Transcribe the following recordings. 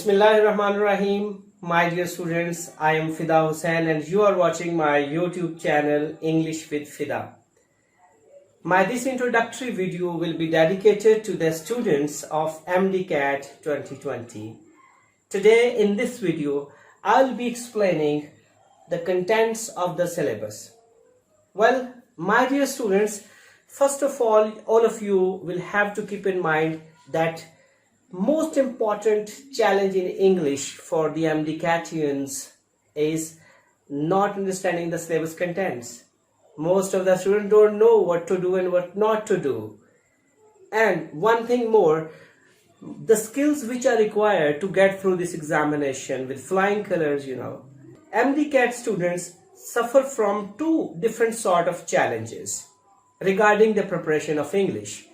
Bismillahirrahmanirrahim. My dear students, I am Fida Hussain and you are watching my YouTube channel English with Fida. This introductory video will be dedicated to the students of Mdcat 2020. Today in this video, I'll be explaining the contents of the syllabus. Well, my dear students, first of all of you will have to keep in mind that most important challenge in English for the Mdcatians is not understanding the syllabus contents. Most of the students don't know what to do and what not to do. And one thing more, the skills which are required to get through this examination with flying colors, Mdcat students suffer from two different sort of challenges regarding the preparation of English.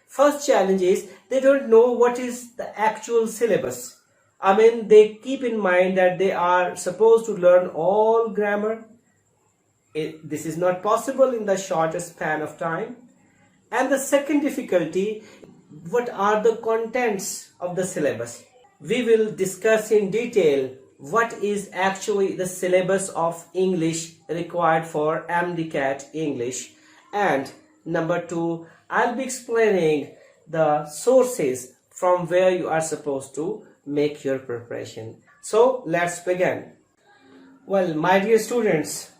First challenge is they don't know what is the actual syllabus. They keep in mind that they are supposed to learn all grammar. This is not possible in the shortest span of time. And the second difficulty, what are the contents of the syllabus? We will discuss in detail what is actually the syllabus of English required for Mdcat English. And number two, I'll be explaining the sources from where you are supposed to make your preparation. So let's begin. Well, my dear students,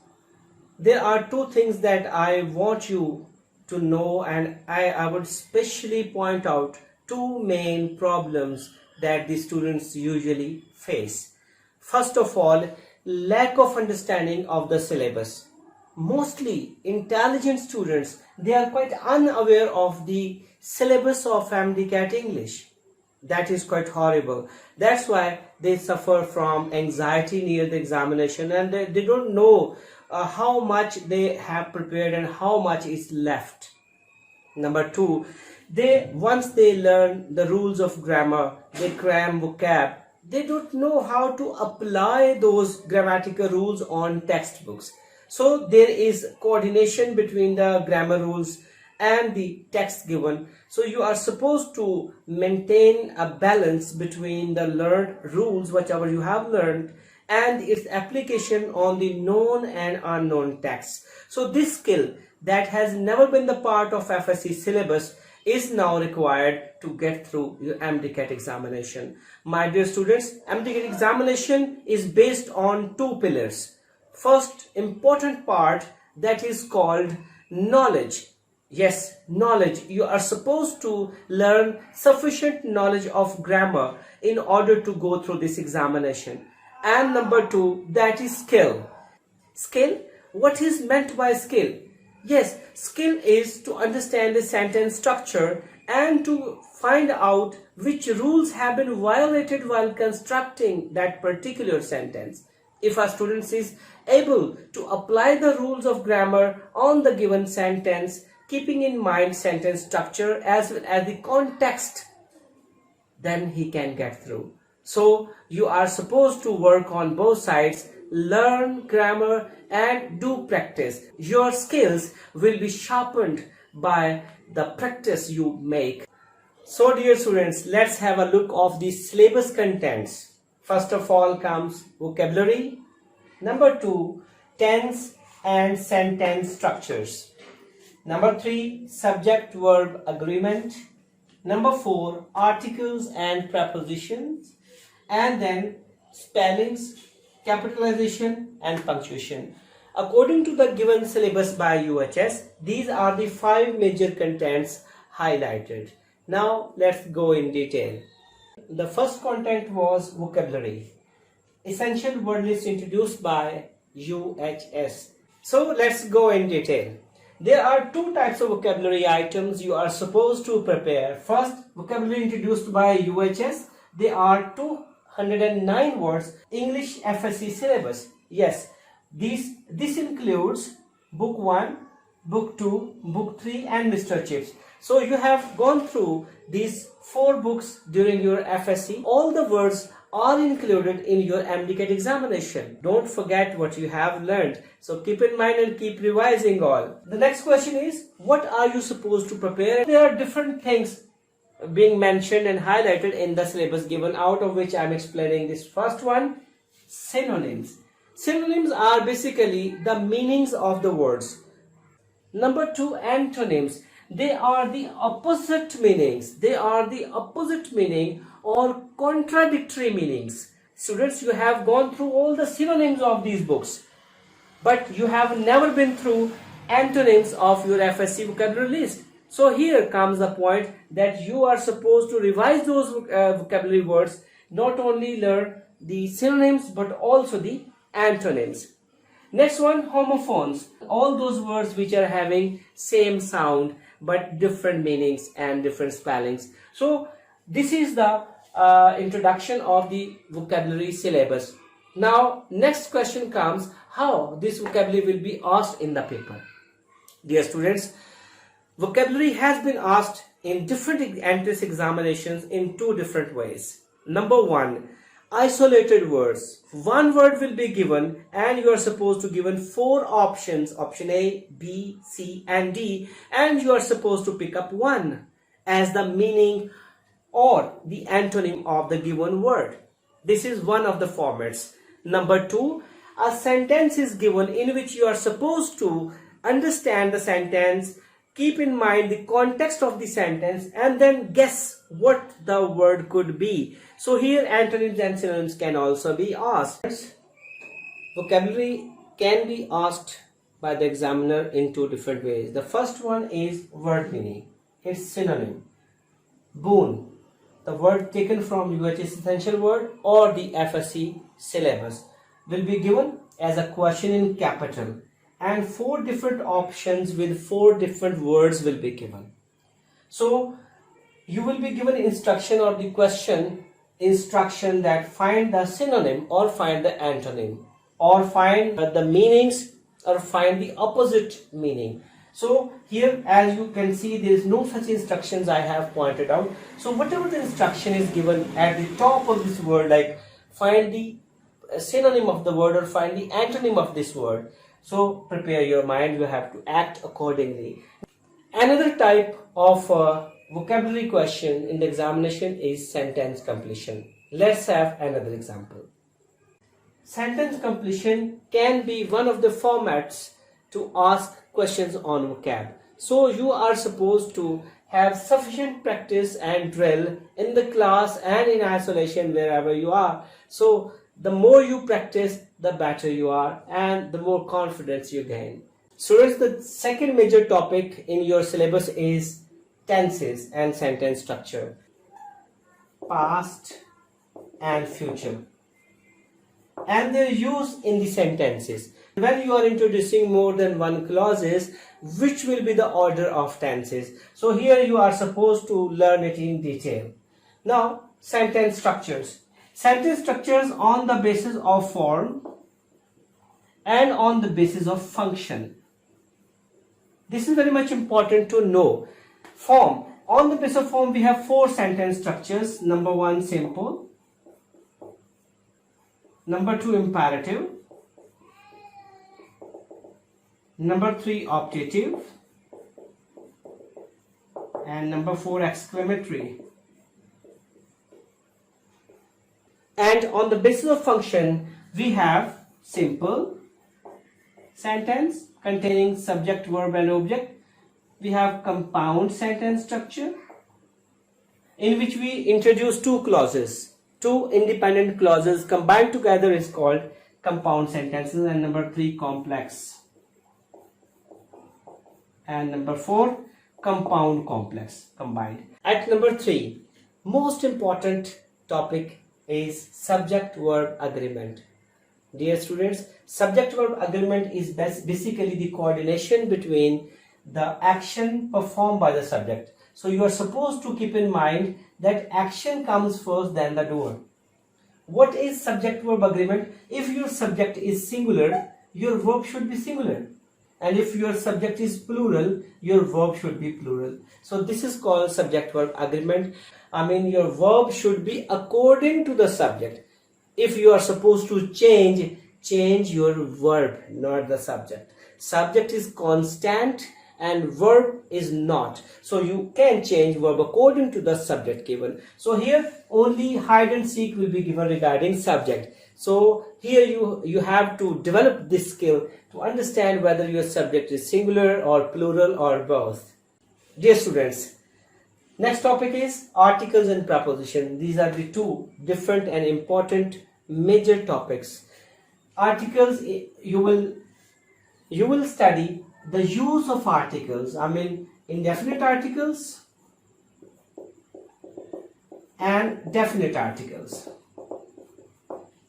there are two things that I want you to know, and I would especially point out two main problems that the students usually face. First of all, lack of understanding of the syllabus. Mostly intelligent students, they are quite unaware of the syllabus of Mdcat English. That is quite horrible. That's why they suffer from anxiety near the examination, and they don't know how much they have prepared and how much is left. Number two, once they learn the rules of grammar, they cram vocab, they don't know how to apply those grammatical rules on textbooks. So there is coordination between the grammar rules and the text given. So you are supposed to maintain a balance between the learned rules, whatever you have learned, and its application on the known and unknown texts. So this skill that has never been the part of FSC syllabus is now required to get through your Mdcat examination. My dear students, Mdcat examination is based on two pillars. First important part, that is called knowledge. Yes, knowledge. You are supposed to learn sufficient knowledge of grammar in order to go through this examination. And number two, that is skill. Skill? What is meant by skill? Yes, skill is to understand the sentence structure and to find out which rules have been violated while constructing that particular sentence. If a student is able to apply the rules of grammar on the given sentence, keeping in mind sentence structure as well as the context, then he can get through. So you are supposed to work on both sides, learn grammar and do practice. Your skills will be sharpened by the practice you make. So dear students, let's have a look of the syllabus contents. First of all comes vocabulary. Number two, tense and sentence structures. Number three, subject-verb agreement. Number four, articles and prepositions. And then spellings, capitalization and punctuation. According to the given syllabus by UHS, these are the 5 major contents highlighted. Now let's go in detail. The first content was vocabulary. Essential word list introduced by UHS. So let's go in detail. There are two types of vocabulary items you are supposed to prepare. First, vocabulary introduced by UHS. There are 209 words, English FSC syllabus. Yes, this includes book 1, book 2, book 3 and Mr. Chips. So you have gone through these 4 books during your FSC. All the words are included in your Mdcat examination. Don't forget what you have learned. So keep in mind and keep revising all. The next question is, what are you supposed to prepare? There are different things being mentioned and highlighted in the syllabus given, out of which I am explaining this first one, synonyms. Synonyms are basically the meanings of the words. Number 2, antonyms. They are the opposite meanings. They are the opposite meaning or contradictory meanings. Students, you have gone through all the synonyms of these books, but you have never been through antonyms of your FSC vocabulary list. So here comes the point that you are supposed to revise those vocabulary words, not only learn the synonyms but also the antonyms. Next one, homophones. All those words which are having same sound but different meanings and different spellings. So this is the introduction of the vocabulary syllabus. Now next question comes, how this vocabulary will be asked in the paper. Dear students, vocabulary has been asked in different entrance examinations in two different ways. Number 1, isolated words. One word will be given and you are supposed to given 4 options, option A, B, C and D, and you are supposed to pick up one as the meaning or the antonym of the given word. This is one of the formats. Number 2, a sentence is given in which you are supposed to understand the sentence, keep in mind the context of the sentence, and then guess what the word could be. So here antonyms and synonyms can also be asked. Vocabulary can be asked by the examiner in two different ways. The first one is word meaning. It's synonym. Boon, the word taken from UHS essential word or the FSC syllabus, will be given as a question in capital, and 4 different options with 4 different words will be given. So you will be given instruction or the question instruction that find the synonym or find the antonym or find the meanings or find the opposite meaning. So here, as you can see, there is no such instructions I have pointed out. So whatever the instruction is given at the top of this word, like find the synonym of the word or find the antonym of this word. So prepare your mind, you have to act accordingly. Another type of vocabulary question in the examination is sentence completion. Let's have another example. Sentence completion can be one of the formats to ask questions on vocab. So you are supposed to have sufficient practice and drill in the class and in isolation wherever you are. So the more you practice, the better you are and the more confidence you gain. Students, the second major topic in your syllabus is tenses and sentence structure. Past and future. And their use in the sentences. When you are introducing more than one clauses, which will be the order of tenses? So here you are supposed to learn it in detail. Now, sentence structures. Sentence structures on the basis of form and on the basis of function. This is very much important to know. Form. On the basis of form, we have 4 sentence structures. Number 1, simple. Number 2, imperative. Number 3, optative. And number 4, exclamatory. And on the basis of function, we have simple sentence containing subject, verb and object. We have compound sentence structure in which we introduce 2 clauses. 2 independent clauses combined together is called compound sentences. And number 3, complex. And number 4, compound complex combined. At number 3, most important topic is subject-verb agreement. Dear students, subject-verb agreement is basically the coordination between the action performed by the subject. So you are supposed to keep in mind that action comes first, then the doer. What is subject-verb agreement? If your subject is singular, your verb should be singular. And if your subject is plural, your verb should be plural. So this is called subject-verb agreement. I mean, your verb should be according to the subject. If you are supposed to change your verb, not the subject. Subject is constant and verb is not. So you can change verb according to the subject given. So here only hide and seek will be given regarding subject. So here you have to develop this skill to understand whether your subject is singular or plural or both. Dear students, next topic is articles and preposition. These are the two different and important major topics. Articles, you will study the use of articles. I mean indefinite articles and definite articles.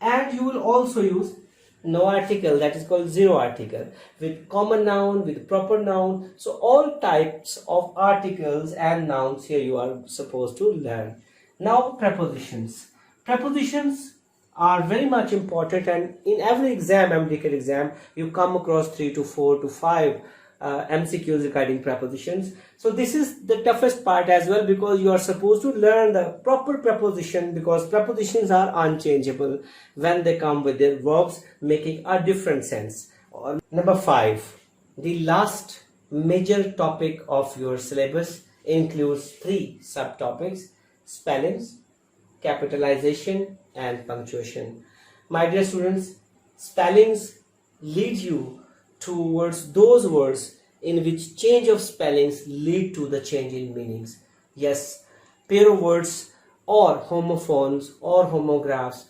And you will also use no article, that is called zero article, with common noun, with proper noun. So all types of articles and nouns here you are supposed to learn. Now prepositions. Prepositions are very much important, and in every exam, Mdcat exam, you come across 3 to 4 to 5 MCQs regarding prepositions. So this is the toughest part as well, because you are supposed to learn the proper preposition, because prepositions are unchangeable when they come with their verbs making a different sense. Number 5, the last major topic of your syllabus includes 3 subtopics: spellings, capitalization and punctuation. My dear students, spellings lead you towards those words in which change of spellings lead to the change in meanings. Yes, pair of words or homophones or homographs.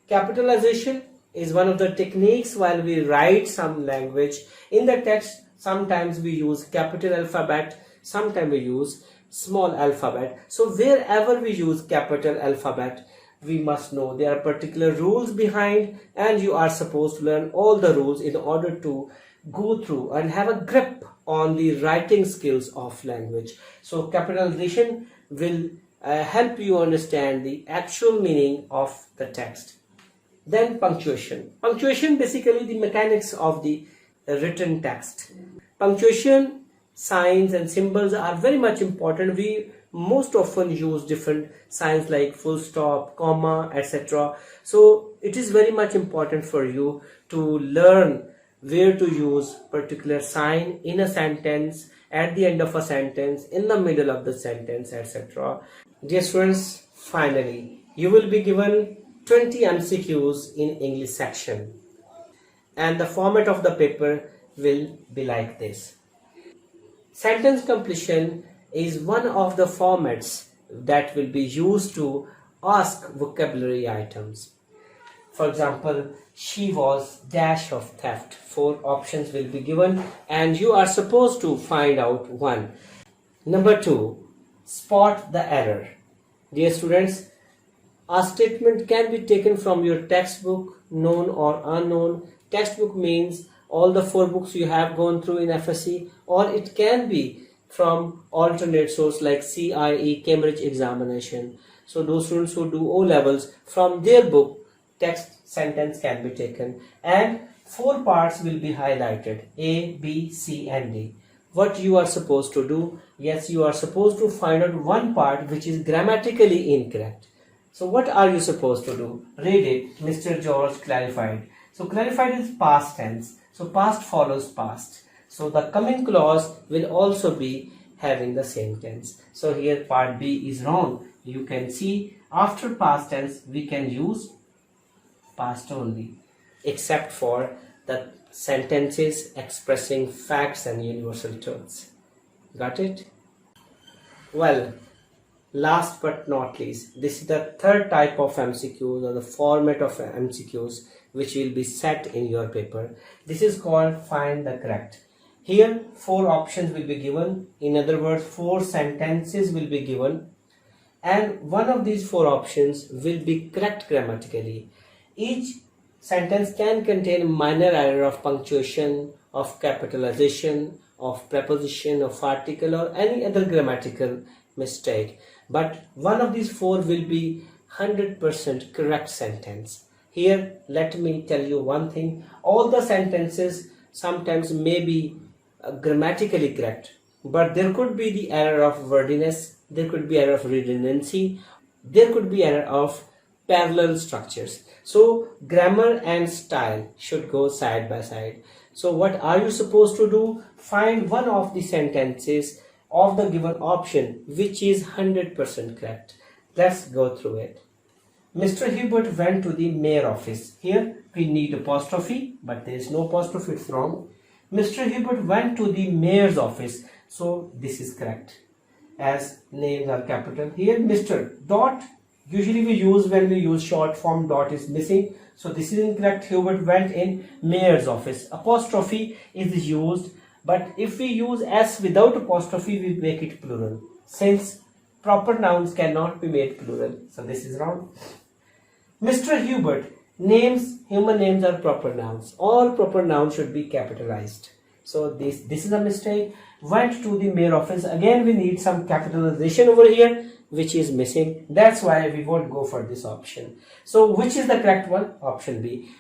Capitalization is one of the techniques while we write some language. In the text, sometimes we use capital alphabet, sometimes we use small alphabet. So wherever we use capital alphabet, we must know there are particular rules behind, and you are supposed to learn all the rules in order to go through and have a grip on the writing skills of language. So capitalization will help you understand the actual meaning of the text. Then punctuation. Punctuation, basically the mechanics of the written text. Punctuation, signs and symbols are very much important. We most often use different signs like full stop, comma, etc. So it is very much important for you to learn where to use particular sign in a sentence, at the end of a sentence, in the middle of the sentence, etc. Dear students, finally, you will be given 20 MCQs in English section, and the format of the paper will be like this. Sentence completion is one of the formats that will be used to ask vocabulary items. For example, she was dash of theft. 4 options will be given and you are supposed to find out one. Number 2, spot the error. Dear students, a statement can be taken from your textbook, known or unknown. Textbook means all the 4 books you have gone through in FSC, or it can be from alternate source like CIE, Cambridge examination. So those students who do O levels, from their book, text sentence can be taken, and 4 parts will be highlighted: A, B, C and D. What you are supposed to do? Yes, you are supposed to find out one part which is grammatically incorrect. So what are you supposed to do? Read it. Mr. George clarified. So clarified is past tense. So past follows past. So the coming clause will also be having the same tense. So here part B is wrong. You can see after past tense we can use past only, except for the sentences expressing facts and universal truths. Got it? Well, last but not least, this is the third type of MCQs, or the format of MCQs which will be set in your paper. This is called find the correct. Here 4 options will be given. In other words, 4 sentences will be given, and one of these 4 options will be correct grammatically. Each sentence can contain minor error of punctuation, of capitalization, of preposition, of article, or any other grammatical mistake. But one of these 4 will be 100% correct sentence. Here, let me tell you one thing. All the sentences sometimes may be grammatically correct, but there could be the error of wordiness, there could be error of redundancy, there could be error of parallel structures. So grammar and style should go side by side. So what are you supposed to do? find one of the sentences of the given option which is 100% correct. Let's go through it. Mr. Hubert went to the mayor office. Here we need apostrophe, but there is no apostrophe, it's wrong. Mr. Hubert went to the mayor's office. So this is correct, as names are capital. Here Mr. dot, usually we use when we use short form, dot is missing. So this is incorrect. Hubert went in mayor's office. Apostrophe is used, but if we use S without apostrophe, we make it plural, since proper nouns cannot be made plural. So this is wrong. Mr. Hubert, names, human names are proper nouns. All proper nouns should be capitalized. So this is a mistake. Went to the mayor office. Again, we need some capitalization over here, which is missing. That's why we won't go for this option. So which is the correct one? Option B.